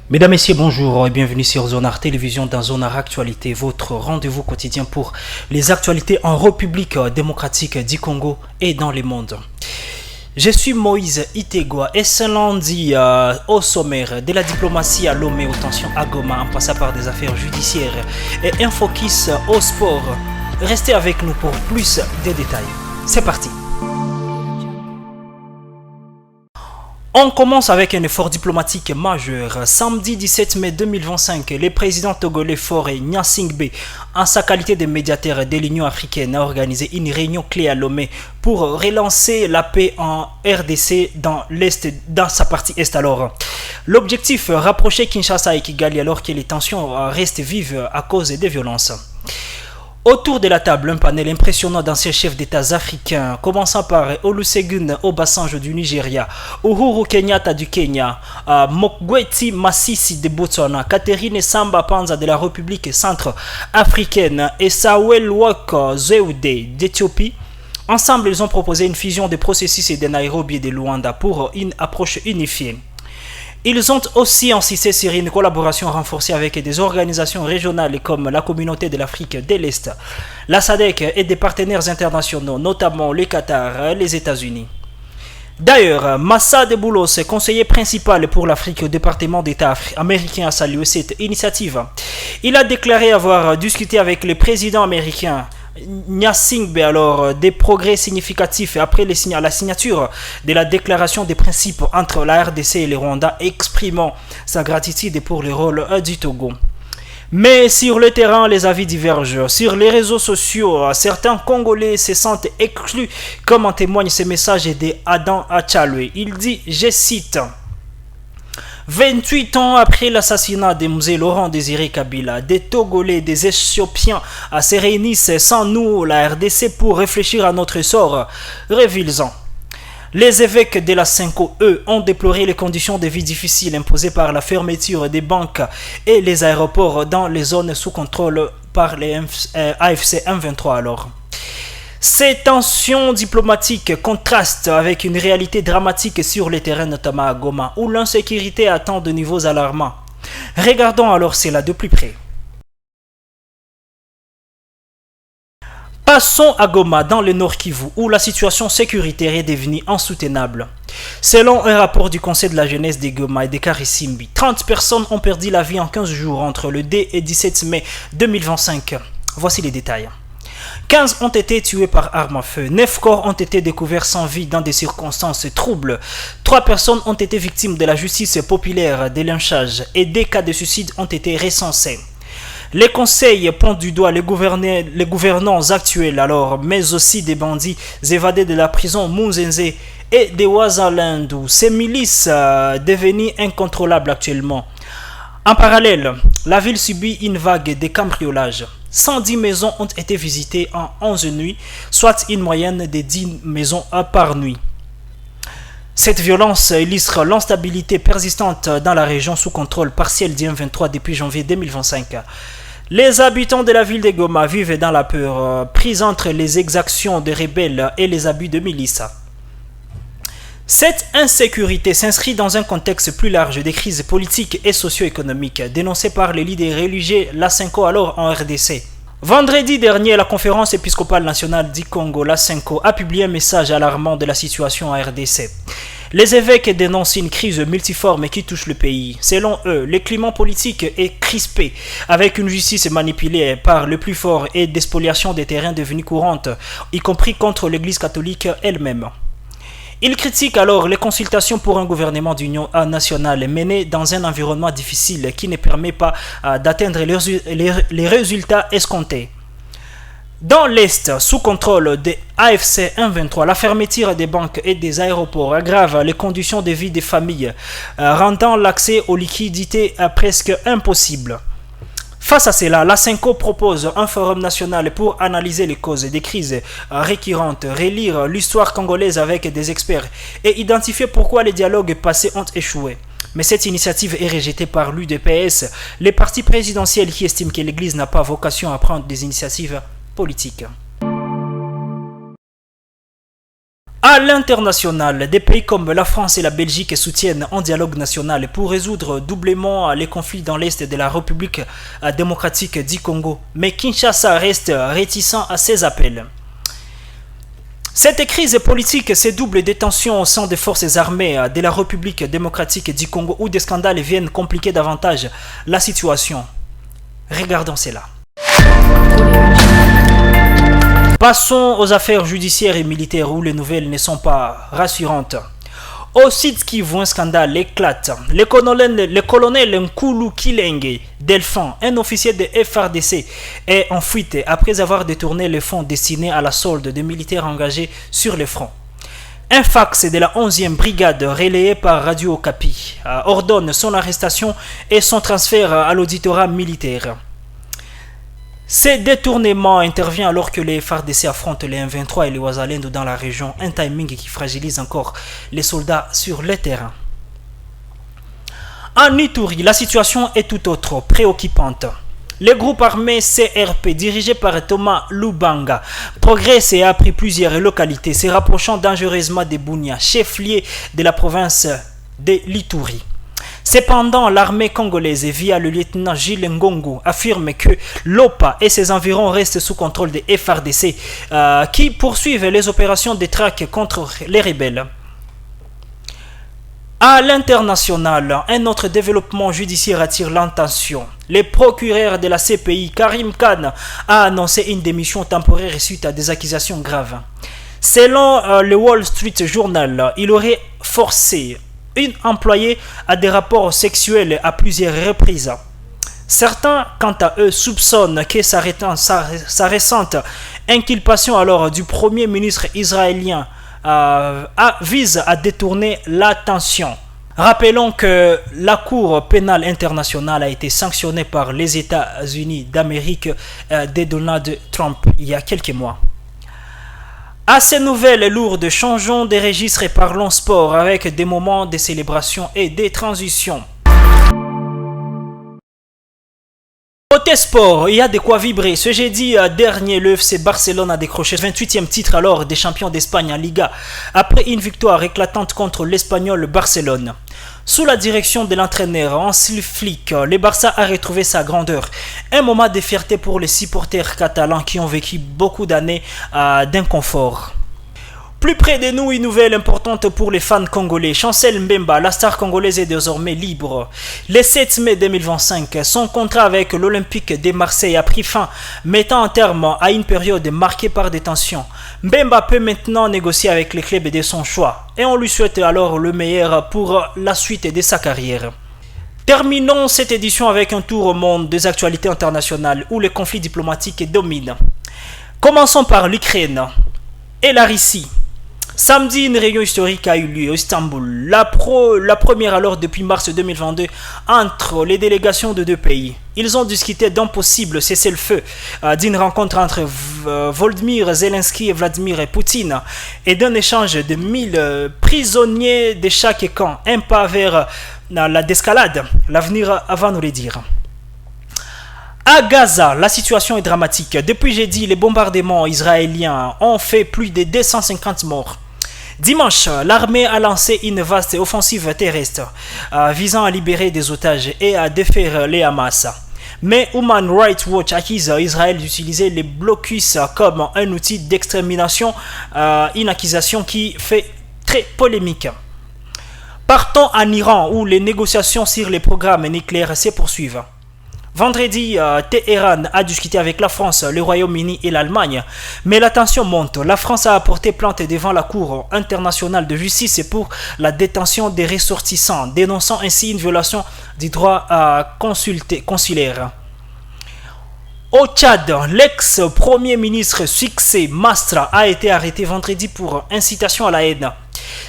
Mesdames, Messieurs, bonjour et bienvenue sur Zonar Télévision dans Zonar Actualité, votre rendez-vous quotidien pour les actualités en République démocratique du Congo et dans le monde. Je suis Moïse Itegua et ce lundi au sommaire de la diplomatie à Lomé aux tensions à Goma en passant par des affaires judiciaires et un focus au sport. Restez avec nous pour plus de détails. C'est parti. On commence avec un effort diplomatique majeur. Samedi 17 mai 2025, le président togolais Faure Gnassingbé, en sa qualité de médiateur de l'Union africaine, a organisé une réunion clé à Lomé pour relancer la paix en RDC dans sa partie est alors. L'objectif, rapprocher Kinshasa et Kigali alors que les tensions restent vives à cause des violences. Autour de la table, un panel impressionnant d'anciens chefs d'État africains, commençant par Olusegun Obasanjo du Nigeria, Uhuru Kenyatta du Kenya, Mokgweetsi Masisi de Botswana, Catherine Samba Panza de la République centrafricaine et Samuel Wok Zewde d'Éthiopie. Ensemble, ils ont proposé une fusion des processus de Nairobi et de Luanda pour une approche unifiée. Ils ont aussi insisté sur une collaboration renforcée avec des organisations régionales comme la Communauté de l'Afrique de l'Est, la SADC et des partenaires internationaux, notamment le Qatar et les États-Unis. D'ailleurs, Massa de Boulos, conseiller principal pour l'Afrique au département d'État américain, a salué cette initiative. Il a déclaré avoir discuté avec le président américain Gnassingbé alors des progrès significatifs après la signature de la déclaration des principes entre la RDC et le Rwanda, exprimant sa gratitude pour le rôle du Togo. Mais sur le terrain, les avis divergent. Sur les réseaux sociaux, certains Congolais se sentent exclus, comme en témoigne ce message de Adam Achalwe. Il dit, je cite: 28 ans après l'assassinat de Mzee Laurent Désiré Kabila, des Togolais, des Éthiopiens se réunissent sans nous, la RDC, pour réfléchir à notre sort. Révils-en. Les évêques de la Cinco, eux, ont déploré les conditions de vie difficiles imposées par la fermeture des banques et les aéroports dans les zones sous contrôle par les AFC M23 alors. Ces tensions diplomatiques contrastent avec une réalité dramatique sur le terrain, notamment à Goma, où l'insécurité atteint de niveaux alarmants. Regardons alors cela de plus près. Passons à Goma, dans le Nord Kivu, où la situation sécuritaire est devenue insoutenable. Selon un rapport du Conseil de la jeunesse de Goma et de Karisimbi, 30 personnes ont perdu la vie en 15 jours entre le 2 et 17 mai 2025. Voici les détails. 15 ont été tués par arme à feu, 9 corps ont été découverts sans vie dans des circonstances troubles, 3 personnes ont été victimes de la justice populaire des lynchages et des cas de suicide ont été recensés. Les conseils pointent du doigt les gouvernants actuels alors, mais aussi des bandits évadés de la prison Munzenze et des Wazalandou, ces milices devenues incontrôlables actuellement. En parallèle, la ville subit une vague de cambriolages. 110 maisons ont été visitées en 11 nuits, soit une moyenne de 10 maisons par nuit. Cette violence illustre l'instabilité persistante dans la région sous contrôle partiel du M23 depuis janvier 2025. Les habitants de la ville de Goma vivent dans la peur, pris entre les exactions des rebelles et les abus de milices. Cette insécurité s'inscrit dans un contexte plus large de crises politiques et socio-économiques dénoncées par les leaders religieux Lasenko alors en RDC. Vendredi dernier, la conférence épiscopale nationale du Congo, Lasenko, a publié un message alarmant de la situation en RDC. Les évêques dénoncent une crise multiforme qui touche le pays. Selon eux, le climat politique est crispé, avec une justice manipulée par le plus fort et des spoliations des terrains devenues courantes, y compris contre l'Église catholique elle-même. Il critique alors les consultations pour un gouvernement d'union nationale menées dans un environnement difficile qui ne permet pas d'atteindre les résultats escomptés. Dans l'Est, sous contrôle des AFC M23, la fermeture des banques et des aéroports aggrave les conditions de vie des familles, rendant l'accès aux liquidités presque impossible. Face à cela, la Cinco propose un forum national pour analyser les causes des crises récurrentes, relire l'histoire congolaise avec des experts et identifier pourquoi les dialogues passés ont échoué. Mais cette initiative est rejetée par l'UDPS, les partis présidentiels qui estiment que l'Église n'a pas vocation à prendre des initiatives politiques. À l'international, des pays comme la France et la Belgique soutiennent un dialogue national pour résoudre doublement les conflits dans l'est de la République démocratique du Congo. Mais Kinshasa reste réticent à ces appels. Cette crise politique, ces doubles détentions au sein des forces armées de la République démocratique du Congo où des scandales viennent compliquer davantage la situation. Regardons cela. Passons aux affaires judiciaires et militaires où les nouvelles ne sont pas rassurantes. Au site Kivu, un scandale éclate. Le colonel Nkulu Kilenge Delphin, un officier de FARDC, est en fuite après avoir détourné les fonds destinés à la solde des militaires engagés sur le front. Un fax de la 11e brigade relayé par Radio Okapi ordonne son arrestation et son transfert à l'auditorat militaire. Ce détournement intervient alors que les FARDC affrontent les M23 et les Wazalendo dans la région, un timing qui fragilise encore les soldats sur le terrain. En Ituri, la situation est tout autre, préoccupante. Le groupe armé CRP, dirigé par Thomas Lubanga, progresse et a pris plusieurs localités, se rapprochant dangereusement de Bunia, chef-lieu de la province de l'Ituri. Cependant, l'armée congolaise, via le lieutenant Gilles Ngongo, affirme que l'OPA et ses environs restent sous contrôle des FARDC qui poursuivent les opérations de traque contre les rebelles. À l'international, un autre développement judiciaire attire l'attention. Le procureur de la CPI, Karim Khan, a annoncé une démission temporaire suite à des accusations graves. Selon le Wall Street Journal, il aurait forcé une employée à des rapports sexuels à plusieurs reprises. Certains, quant à eux, soupçonnent que sa récente inculpation alors du premier ministre israélien vise à détourner l'attention. Rappelons que la Cour pénale internationale a été sanctionnée par les États-Unis d'Amérique de Donald Trump il y a quelques mois. À ces nouvelles lourdes, changeons de registre et parlons sport avec des moments de célébration et des transitions. Côté sport, il y a de quoi vibrer. Ce jeudi dernier, le FC Barcelone a décroché le 28e titre alors des champions d'Espagne en Liga après une victoire éclatante contre l'Espagnol Barcelone. Sous la direction de l'entraîneur Hansi Flick, le Barça a retrouvé sa grandeur. Un moment de fierté pour les supporters catalans qui ont vécu beaucoup d'années d'inconfort. Plus près de nous, une nouvelle importante pour les fans congolais. Chancel Mbemba, la star congolaise, est désormais libre. Le 7 mai 2025, son contrat avec l'Olympique de Marseille a pris fin, mettant un terme à une période marquée par des tensions. Mbemba peut maintenant négocier avec les clubs de son choix et on lui souhaite alors le meilleur pour la suite de sa carrière. Terminons cette édition avec un tour au monde des actualités internationales où les conflits diplomatiques dominent. Commençons par l'Ukraine et la Russie. Samedi, une réunion historique a eu lieu à Istanbul, la première alors depuis mars 2022 entre les délégations de deux pays. Ils ont discuté d'un possible cessez-le-feu, d'une rencontre entre Volodymyr Zelensky et Vladimir Poutine et d'un échange de 1000 prisonniers de chaque camp, un pas vers la désescalade. L'avenir va nous le dire. À Gaza, la situation est dramatique. Depuis jeudi, les bombardements israéliens ont fait plus de 250 morts. Dimanche, l'armée a lancé une vaste offensive terrestre visant à libérer des otages et à défaire les Hamas. Mais Human Rights Watch accuse Israël d'utiliser les blocus comme un outil d'extermination, une accusation qui fait très polémique. Partons en Iran où les négociations sur les programmes nucléaires se poursuivent. Vendredi, Téhéran a discuté avec la France, le Royaume-Uni et l'Allemagne, mais la tension monte. La France a apporté plainte devant la Cour internationale de justice pour la détention des ressortissants, dénonçant ainsi une violation du droit consulaire. Au Tchad, l'ex-premier ministre Succès Mastra a été arrêté vendredi pour incitation à la haine.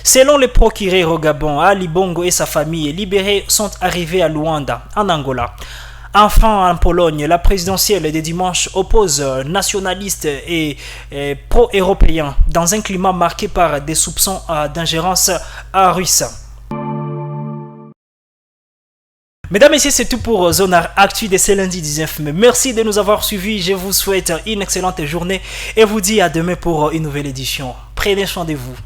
Selon le procureur au Gabon, Ali Bongo et sa famille libérés sont arrivés à Luanda, en Angola. Enfin, en Pologne, la présidentielle de dimanche oppose nationalistes et pro-européens dans un climat marqué par des soupçons d'ingérence russe. Mesdames et messieurs, c'est tout pour Zonar Actu de ce lundi 19 mai. Merci de nous avoir suivis. Je vous souhaite une excellente journée et vous dis à demain pour une nouvelle édition. Prenez soin de vous.